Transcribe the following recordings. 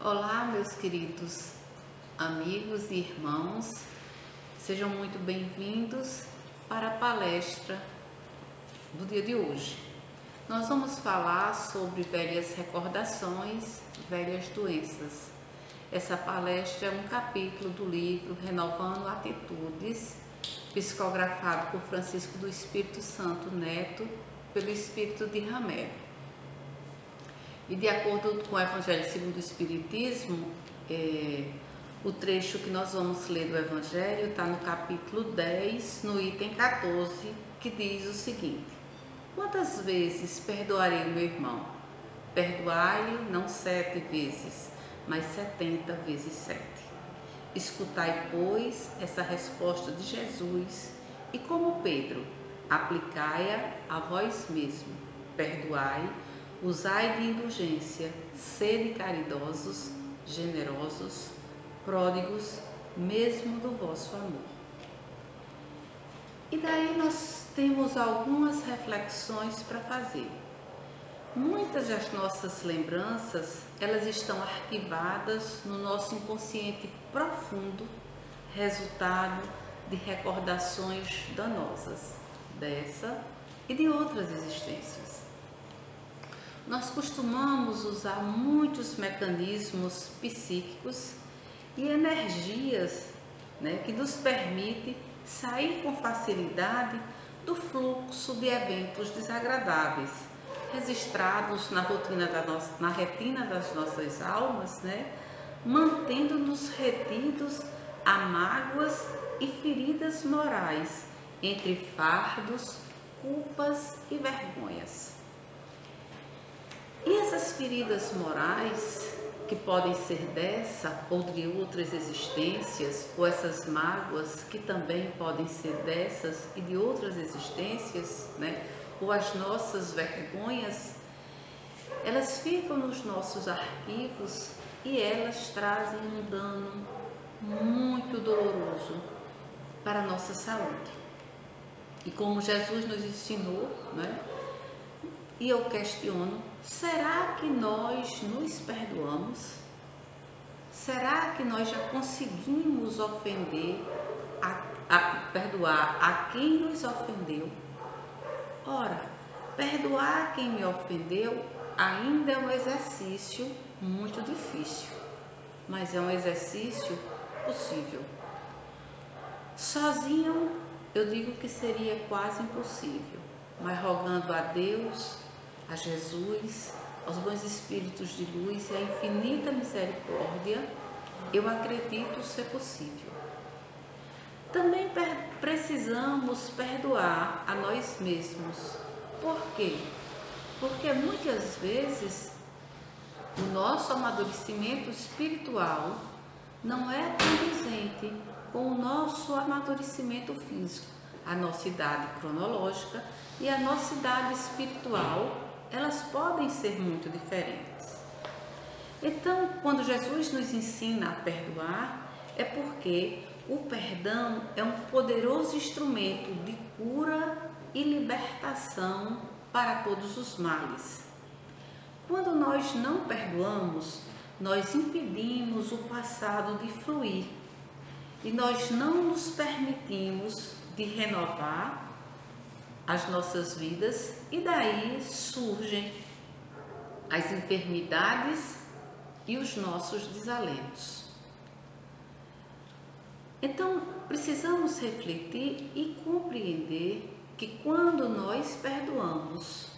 Olá, meus queridos amigos e irmãos, sejam muito bem-vindos para a palestra do dia de hoje. Nós vamos falar sobre velhas recordações, velhas doenças. Essa palestra é um capítulo do livro Renovando Atitudes, psicografado por Francisco do Espírito Santo Neto, pelo Espírito de Ramé. E de acordo com o Evangelho segundo o Espiritismo, o trecho que nós vamos ler do Evangelho está no capítulo 10, no item 14, que diz o seguinte: quantas vezes perdoarei o meu irmão? Perdoai-lhe não 7 vezes, mas 70 vezes 7. Escutai, pois, essa resposta de Jesus e, como Pedro, aplicai-a a vós mesmo. Perdoai, usai de indulgência, sede caridosos, generosos, pródigos, mesmo do vosso amor. E daí nós temos algumas reflexões para fazer. Muitas das nossas lembranças, elas estão arquivadas no nosso inconsciente profundo, resultado de recordações danosas dessa e de outras existências. Nós costumamos usar muitos mecanismos psíquicos e energias, que nos permitem sair com facilidade do fluxo de eventos desagradáveis, registrados na retina das nossas almas, mantendo-nos retidos a mágoas e feridas morais, entre fardos, culpas e vergonhas. E essas feridas morais, que podem ser dessa ou de outras existências, ou essas mágoas que também podem ser dessas e de outras existências, ou as nossas vergonhas, elas ficam nos nossos arquivos e elas trazem um dano muito doloroso para a nossa saúde. E como Jesus nos ensinou, e eu questiono, será que nós nos perdoamos? Será que nós já conseguimos perdoar a quem nos ofendeu? Ora, perdoar quem me ofendeu ainda é um exercício muito difícil, mas é um exercício possível. Sozinho, eu digo que seria quase impossível, mas rogando a Deus, a Jesus, aos bons espíritos de luz e à infinita misericórdia, eu acredito ser possível. Também precisamos perdoar a nós mesmos. Por quê? Porque muitas vezes o nosso amadurecimento espiritual não é condizente com o nosso amadurecimento físico. A nossa idade cronológica e a nossa idade espiritual, elas podem ser muito diferentes. Então, quando Jesus nos ensina a perdoar, é porque o perdão é um poderoso instrumento de cura e libertação para todos os males. Quando nós não perdoamos, nós impedimos o passado de fluir e nós não nos permitimos de renovar as nossas vidas, e daí surgem as enfermidades e os nossos desalentos. Então, precisamos refletir e compreender que quando nós perdoamos,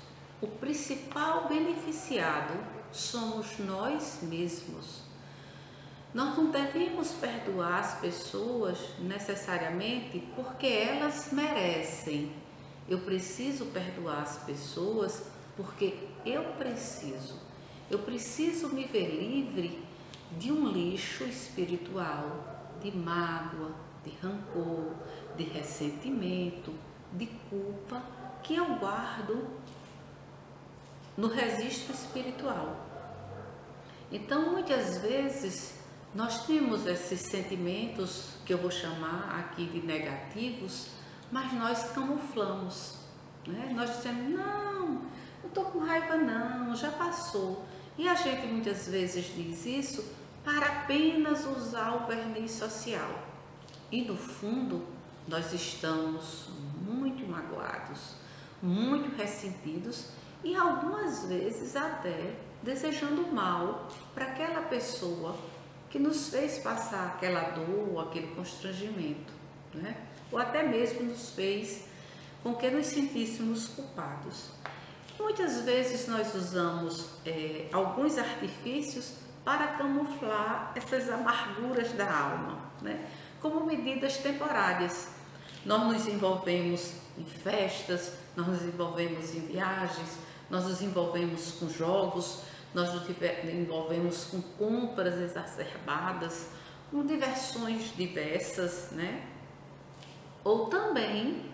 o principal beneficiado somos nós mesmos. Nós não devemos perdoar as pessoas necessariamente porque elas merecem. Eu preciso perdoar as pessoas porque eu preciso me ver livre de um lixo espiritual, de mágoa, de rancor, de ressentimento, de culpa que eu guardo no registro espiritual. Então, muitas vezes, nós temos esses sentimentos que eu vou chamar aqui de negativos, mas nós camuflamos, Nós dizemos, não estou com raiva não, já passou. E a gente muitas vezes diz isso para apenas usar o verniz social. E no fundo, nós estamos muito magoados, muito ressentidos e algumas vezes até desejando mal para aquela pessoa que nos fez passar aquela dor, aquele constrangimento, né? Ou até mesmo nos fez com que nos sentíssemos culpados. Muitas vezes nós usamos alguns artifícios para camuflar essas amarguras da alma, né? Como medidas temporárias. Nós nos envolvemos em festas, nós nos envolvemos em viagens, nós nos envolvemos com jogos, nós nos envolvemos com compras exacerbadas, com diversões diversas, né? Ou também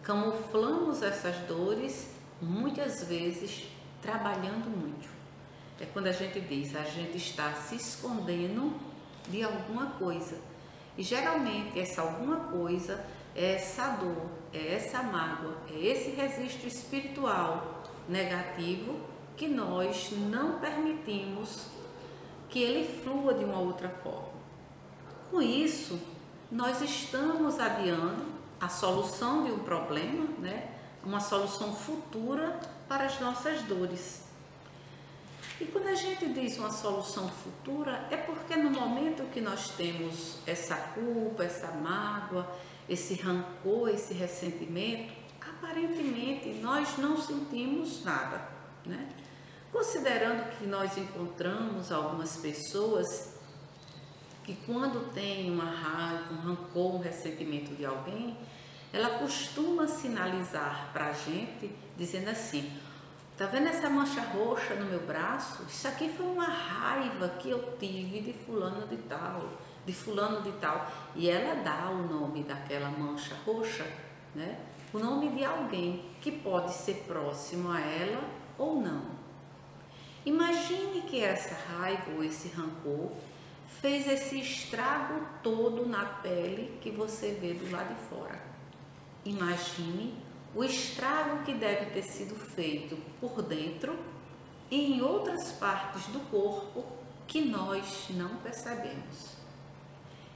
camuflamos essas dores, muitas vezes trabalhando muito. É quando a gente diz, a gente está se escondendo de alguma coisa. E geralmente essa alguma coisa é essa dor, é essa mágoa, é esse registro espiritual negativo que nós não permitimos que ele flua de uma outra forma. Com isso, nós estamos adiando a solução de um problema, né? Uma solução futura para as nossas dores. E quando a gente diz uma solução futura, é porque no momento que nós temos essa culpa, essa mágoa, esse rancor, esse ressentimento, aparentemente nós não sentimos nada, né? Considerando que nós encontramos algumas pessoas que quando tem uma raiva, um rancor, um ressentimento de alguém, ela costuma sinalizar para a gente dizendo assim: tá vendo essa mancha roxa no meu braço? Isso aqui foi uma raiva que eu tive de fulano de tal, de fulano de tal. E ela dá o nome daquela mancha roxa, né? O nome de alguém que pode ser próximo a ela ou não. Imagine que essa raiva ou esse rancor fez esse estrago todo na pele que você vê do lado de fora. Imagine o estrago que deve ter sido feito por dentro e em outras partes do corpo que nós não percebemos.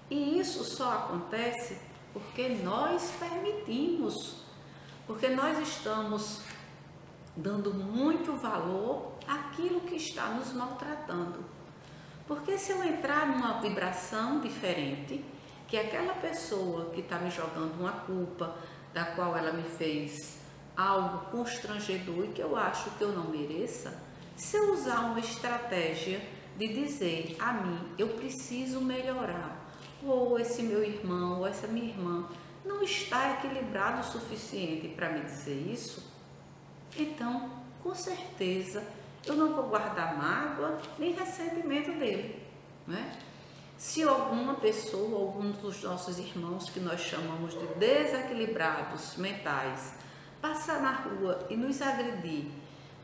E isso só acontece porque nós permitimos, porque nós estamos dando muito valor àquilo que está nos maltratando. Porque se eu entrar numa vibração diferente, que aquela pessoa que está me jogando uma culpa, da qual ela me fez algo constrangedor e que eu acho que eu não mereça, se eu usar uma estratégia de dizer a mim, eu preciso melhorar, ou esse meu irmão, ou essa minha irmã não está equilibrado o suficiente para me dizer isso, então, com certeza, eu não vou guardar mágoa nem ressentimento dele, né? Se alguma pessoa, algum dos nossos irmãos que nós chamamos de desequilibrados mentais, passar na rua e nos agredir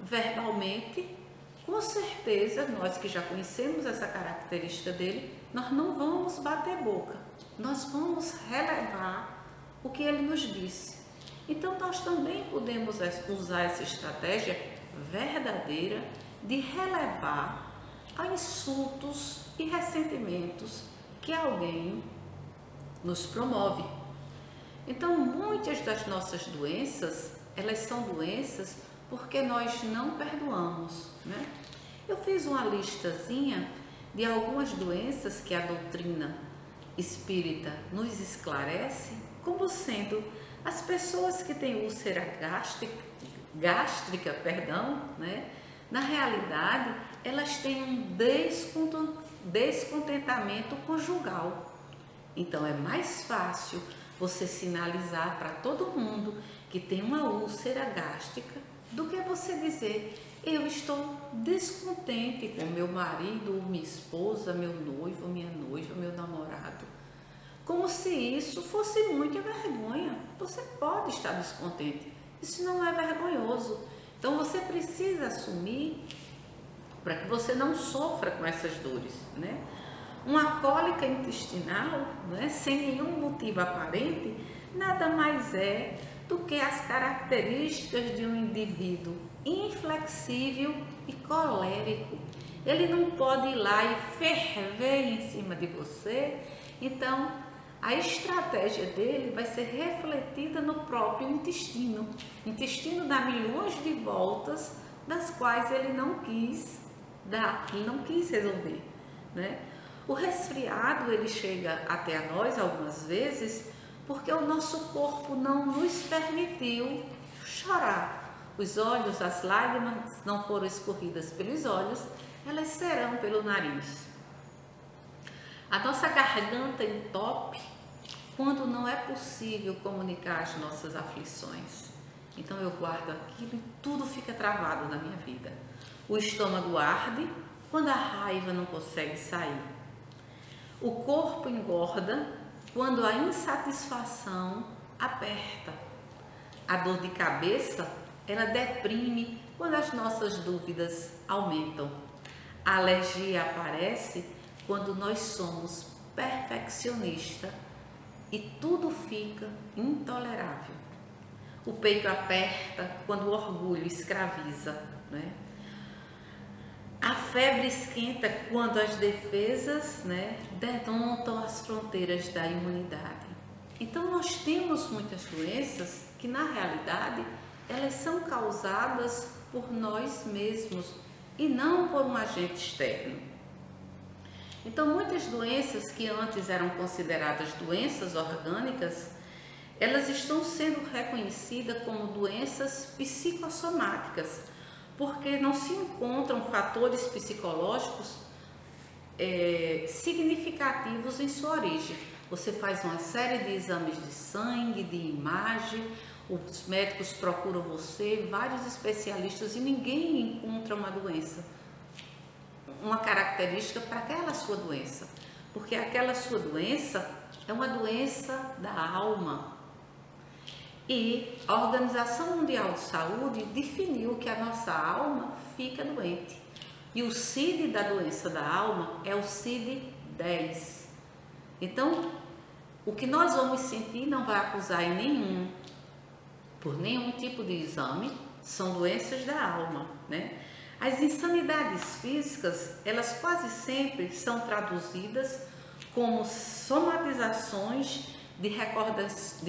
verbalmente, com certeza, nós que já conhecemos essa característica dele, nós não vamos bater boca, nós vamos relevar o que ele nos disse. Então, nós também podemos usar essa estratégia verdadeira de relevar a insultos e ressentimentos que alguém nos promove. Então, muitas das nossas doenças, elas são doenças porque nós não perdoamos, né? Eu fiz uma listazinha de algumas doenças que a doutrina espírita nos esclarece como sendo as pessoas que têm úlcera gástrica, né? Na realidade, elas têm um descontentamento conjugal. Então, é mais fácil você sinalizar para todo mundo que tem uma úlcera gástrica do que você dizer: eu estou descontente com meu marido, minha esposa, meu noivo, minha noiva, meu namorado. Como se isso fosse muita vergonha. Você pode estar descontente. Isso não é vergonhoso. Então, você precisa assumir para que você não sofra com essas dores, né? Uma cólica intestinal, né, sem nenhum motivo aparente, nada mais é do que as características de um indivíduo inflexível e colérico. Ele não pode ir lá e ferver em cima de você, então a estratégia dele vai ser refletida no próprio intestino. O intestino dá milhões de voltas, das quais ele não quis dar, ele não quis resolver, né? O resfriado, ele chega até a nós algumas vezes porque o nosso corpo não nos permitiu chorar. Os olhos, as lágrimas não foram escorridas pelos olhos, elas serão pelo nariz. A nossa garganta entope quando não é possível comunicar as nossas aflições. Então eu guardo aquilo e tudo fica travado na minha vida. O estômago arde quando a raiva não consegue sair. O corpo engorda quando a insatisfação aperta. A dor de cabeça, ela deprime quando as nossas dúvidas aumentam. A alergia aparece quando nós somos perfeccionistas e tudo fica intolerável. O peito aperta quando o orgulho escraviza, né? A febre esquenta quando as defesas, né, denontam as fronteiras da imunidade. Então nós temos muitas doenças que na realidade elas são causadas por nós mesmos e não por um agente externo. Então muitas doenças que antes eram consideradas doenças orgânicas, elas estão sendo reconhecidas como doenças psicossomáticas, porque não se encontram fatores psicológicos significativos em sua origem. Você faz uma série de exames de sangue, de imagem, os médicos procuram você, vários especialistas, e ninguém encontra uma doença, uma característica para aquela sua doença, porque aquela sua doença é uma doença da alma. E a Organização Mundial de Saúde definiu que a nossa alma fica doente. E o CID da doença da alma é o CID-10. Então, o que nós vamos sentir não vai acusar por nenhum tipo de exame, são doenças da alma, né? As insanidades físicas, elas quase sempre são traduzidas como somatizações de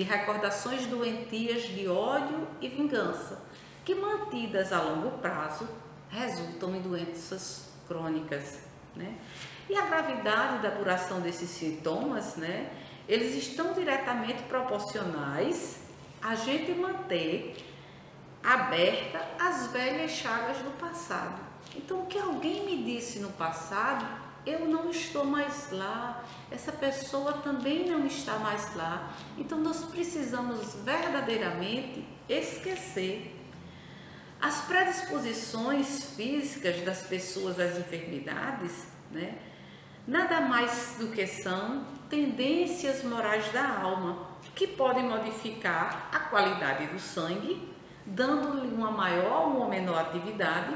recordações doentias de ódio e vingança, que mantidas a longo prazo resultam em doenças crônicas, né? E a gravidade da duração desses sintomas, né, eles estão diretamente proporcionais a gente manter aberta as velhas chagas do passado. Então, o que alguém me disse no passado, eu não estou mais lá, essa pessoa também não está mais lá. Então nós precisamos verdadeiramente esquecer. As predisposições físicas das pessoas às enfermidades, né, nada mais do que são tendências morais da alma, que podem modificar a qualidade do sangue, dando-lhe uma maior ou uma menor atividade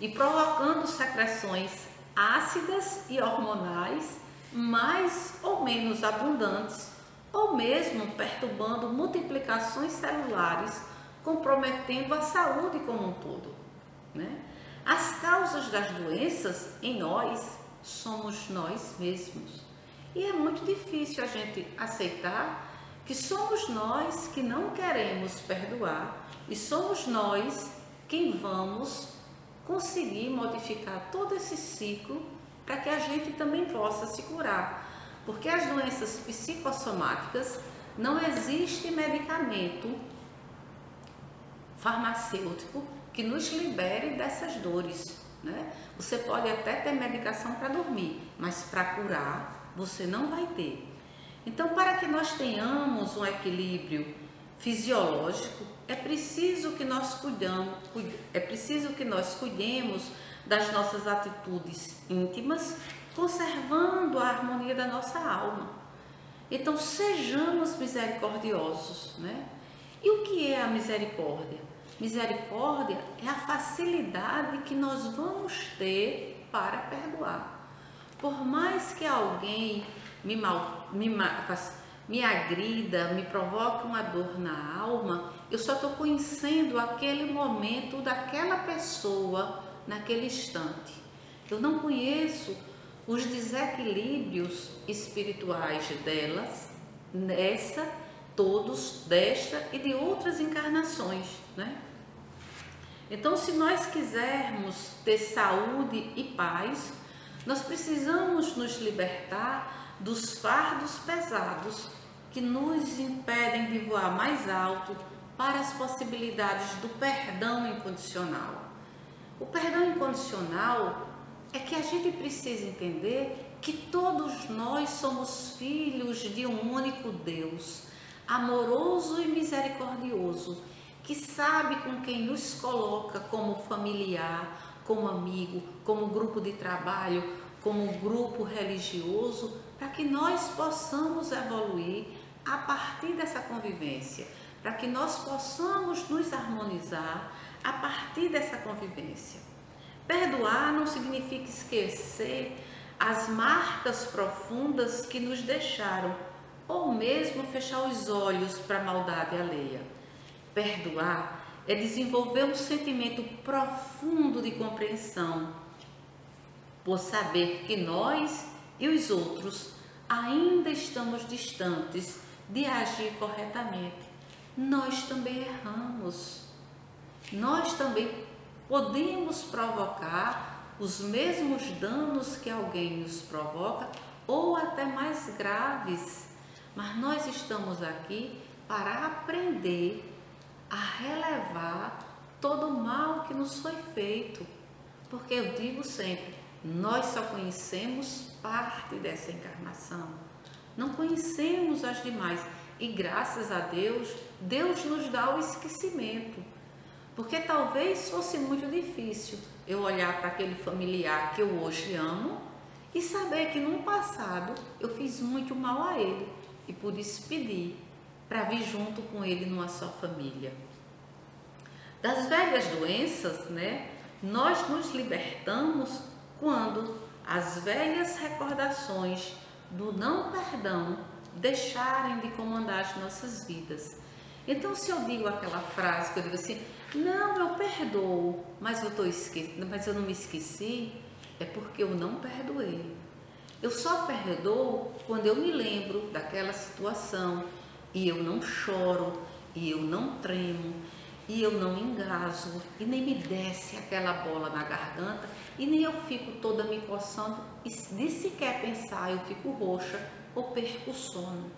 e provocando secreções ácidas e hormonais mais ou menos abundantes, ou mesmo perturbando multiplicações celulares, comprometendo a saúde como um todo, né? As causas das doenças em nós somos nós mesmos. E é muito difícil a gente aceitar que somos nós que não queremos perdoar e somos nós quem vamos conseguir modificar todo esse ciclo para que a gente também possa se curar. Porque as doenças psicossomáticas não existe medicamento farmacêutico que nos libere dessas dores, né? Você pode até ter medicação para dormir, mas para curar você não vai ter. Então, para que nós tenhamos um equilíbrio fisiológico, é preciso que nós cuidemos das nossas atitudes íntimas, conservando a harmonia da nossa alma. Então, sejamos misericordiosos, né? E o que é a misericórdia? Misericórdia é a facilidade que nós vamos ter para perdoar. Por mais que alguém me me agrida, me provoque uma dor na alma, eu só estou conhecendo aquele momento daquela pessoa naquele instante. Eu não conheço os desequilíbrios espirituais delas, desta e de outras encarnações, né? Então, se nós quisermos ter saúde e paz, nós precisamos nos libertar dos fardos pesados que nos impedem de voar mais alto para as possibilidades do perdão incondicional. O perdão incondicional é que a gente precisa entender que todos nós somos filhos de um único Deus, amoroso e misericordioso, que sabe com quem nos coloca como familiar, como amigo, como grupo de trabalho, como grupo religioso, para que nós possamos evoluir a partir dessa convivência, para que nós possamos nos harmonizar a partir dessa convivência. Perdoar não significa esquecer as marcas profundas que nos deixaram, ou mesmo fechar os olhos para a maldade alheia. Perdoar é desenvolver um sentimento profundo de compreensão, por saber que nós e os outros ainda estamos distantes de agir corretamente. Nós também erramos. Nós também podemos provocar os mesmos danos que alguém nos provoca ou até mais graves, mas nós estamos aqui para aprender a relevar todo o mal que nos foi feito, porque eu digo sempre, nós só conhecemos parte dessa encarnação, não conhecemos as demais, e graças a Deus, Deus nos dá o esquecimento, porque talvez fosse muito difícil eu olhar para aquele familiar que eu hoje amo e saber que no passado eu fiz muito mal a ele e por isso pedir para vir junto com ele numa só família. Das velhas doenças, né, nós nos libertamos quando as velhas recordações do não perdão deixarem de comandar as nossas vidas. Então, se eu digo aquela frase que eu digo assim, não, eu perdoo, mas eu não me esqueci, é porque eu não perdoei. Eu só perdoo quando eu me lembro daquela situação e eu não choro, e eu não tremo, e eu não engasgo, e nem me desce aquela bola na garganta, e nem eu fico toda me coçando, e de sequer pensar eu fico roxa ou perco o sono.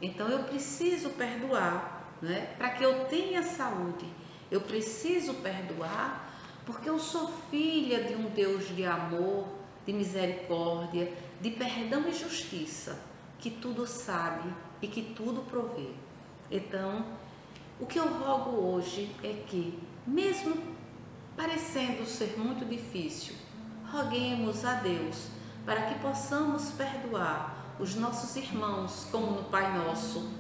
Então eu preciso perdoar, né? Para que eu tenha saúde. Eu preciso perdoar porque eu sou filha de um Deus de amor, de misericórdia, de perdão e justiça, que tudo sabe e que tudo provê. Então, o que eu rogo hoje é que, mesmo parecendo ser muito difícil, roguemos a Deus para que possamos perdoar os nossos irmãos, como no Pai Nosso.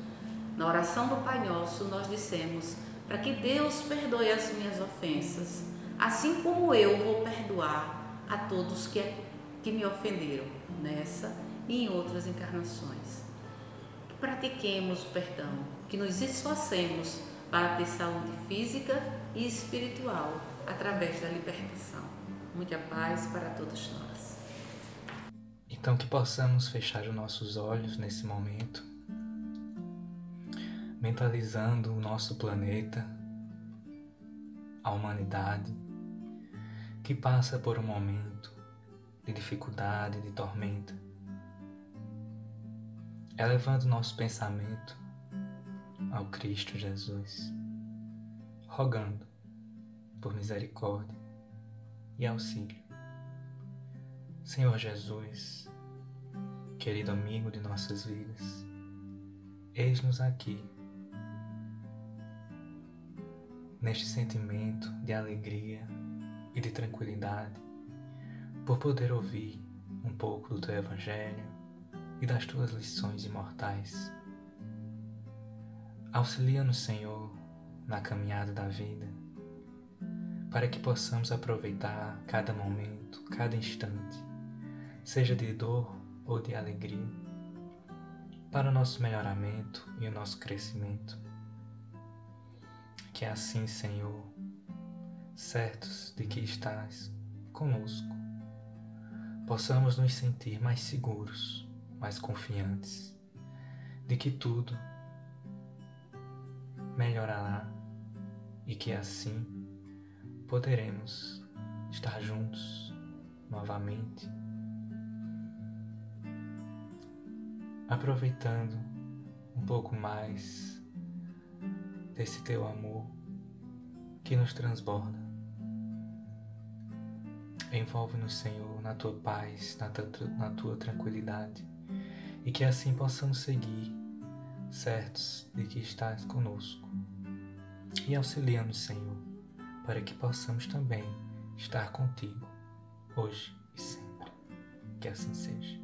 Na oração do Pai Nosso nós dissemos, para que Deus perdoe as minhas ofensas, assim como eu vou perdoar a todos que me ofenderam nessa e em outras encarnações. Que pratiquemos o perdão, que nos esforcemos para ter saúde física e espiritual através da libertação. Muita paz para todos nós. Então que possamos fechar os nossos olhos nesse momento, mentalizando o nosso planeta, a humanidade, que passa por um momento de dificuldade, de tormenta, elevando nosso pensamento ao Cristo Jesus, rogando por misericórdia e auxílio. Senhor Jesus, querido amigo de nossas vidas, eis-nos aqui, neste sentimento de alegria e de tranquilidade, por poder ouvir um pouco do Teu Evangelho e das Tuas lições imortais. Auxilia-nos, Senhor, na caminhada da vida, para que possamos aproveitar cada momento, cada instante, seja de dor ou de alegria, para o nosso melhoramento e o nosso crescimento. Que assim, Senhor, certos de que estás conosco, possamos nos sentir mais seguros, mais confiantes, de que tudo melhorará e que assim poderemos estar juntos novamente, aproveitando um pouco mais desse teu amor que nos transborda. Envolve-nos, Senhor, na tua paz, na tua tranquilidade, e que assim possamos seguir certos de que estás conosco. E auxilia-nos, Senhor, para que possamos também estar contigo, hoje e sempre. Que assim seja.